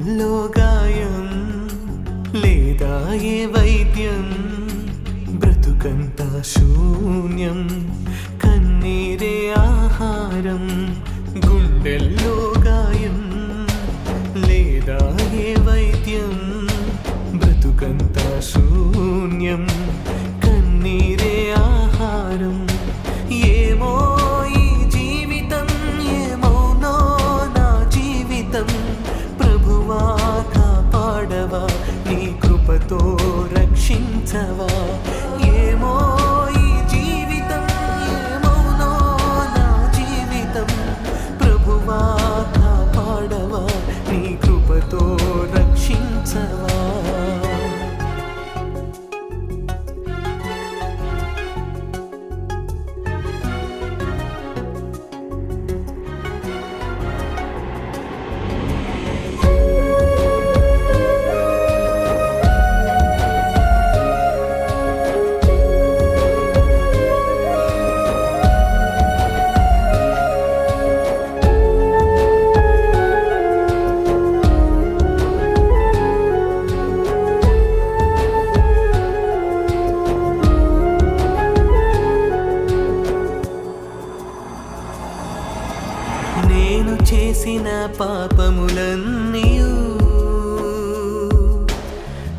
గుండెల్లో గాయం లేదా ఏ వైద్యం బ్రతుకంతా శూన్యం కన్నీరే ఆహారం గుండెల్లో గాయం లేదా ఏ వైద్యం బ్రతుకంతా శూన్యం కన్నీరే ఆహారం ఏమో ఈ జీవితం ఏమౌనో నా జీవితం ప్రభువా కాపాడవా నీ కృపతో రక్షించవా ఏమో ఈ జీవితం ఏమౌనో నా జీవితం ప్రభువా కాపాడవా నీ కృపతో రక్షించవా నేను చేసిన పాపములన్నీయు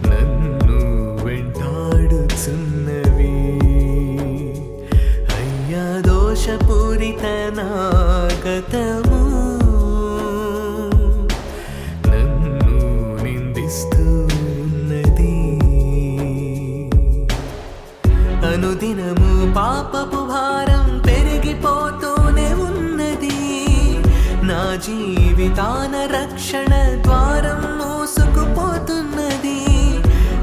నన్ను వెంటాడుచున్నవి అయ్యా దోషపూరిత నా గతము నన్ను నిందిస్తున్నది అనుదినము పాపపు భారం పెరిగిపోతూనే ఉన్నది నా జీవితాన రక్షణ ద్వారం మూసుకుపోతున్నది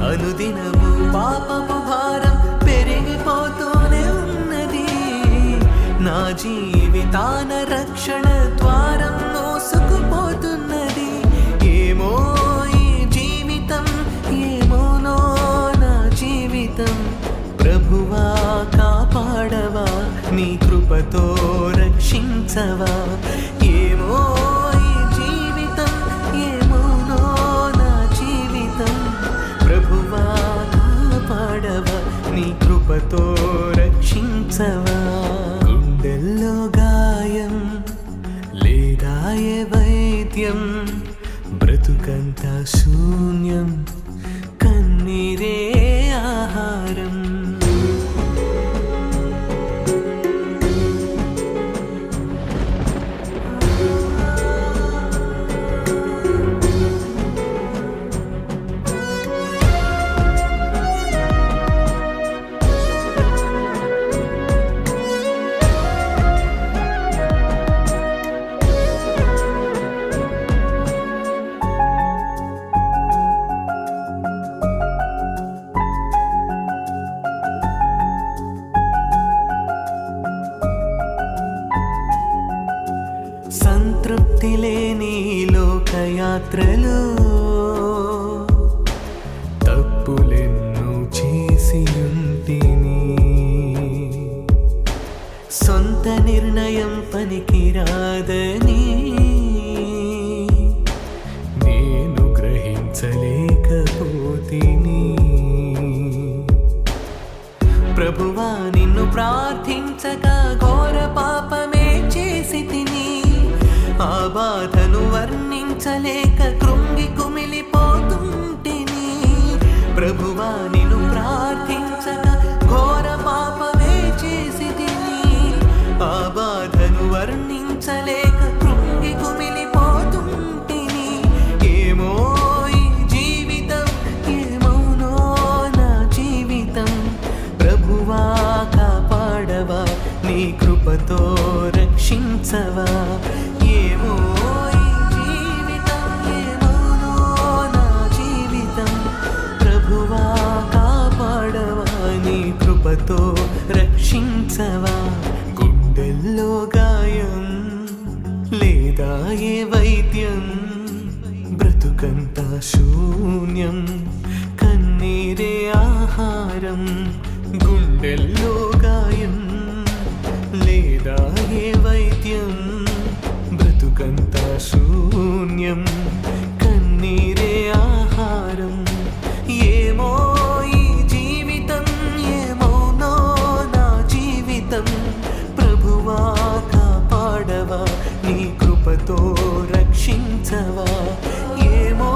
అనుదినము పాపపు భారం పెరిగిపోతూనే ఉన్నది నా జీవితాన రక్షణ ద్వారం మూసుకుపోతున్నది ఏమో ఈ జీవితం ఏమోనో నా జీవితం ప్రభువా కాపాడవా నీ కృపతో రక్షించవా ఏమో ఈ జీవితం ఏమోనో నా జీవితం ప్రభువా కాపాడవా నీ కృపతో రక్షించవా గుండెల్లో గాయం లేదా ఏ వైద్యం బ్రతుకంతా శూన్యం కన్నీరే ఆహారం సంతృప్తి లేని లోకయాత్రలో తప్పులెన్నో చేసి ఉంటిని సొంత నిర్ణయం పనికిరాదని నేను గ్రహించలేకపోతిని ప్రభువా నిన్ను ప్రార్థించగా ఘోర పాపమే చేసి తిని ఆ బాధను వర్ణించలేక కృంగి కుమిలిపోతుంటిని ప్రభువా నిన్ను ప్రార్థించగా ఘోర పాపమే చేసి తిని ఆ బాధను వర్ణించలేక కృంగి కుమిలిపోతుంటిని ఏమో ఈ జీవితం ఏమౌనో నా జీవితం ప్రభువా కాపాడవా నీ కృపతో రక్షించవా ఏమో ఈ జీవితం ఏమౌనో నా జీవితం ప్రభువా కాపాడవా నీ కృపతో రక్షించవా గుండెల్లో గాయం లేదా ఏ వైద్యం బ్రతుకంతా శూన్యం కన్నీరే ఆహారం గుండెల్లో గాయం లేదా ఏ వైద్యం బ్రతుకంతా శూన్యం కన్నీరే కృపతో రక్షించవా ఏమో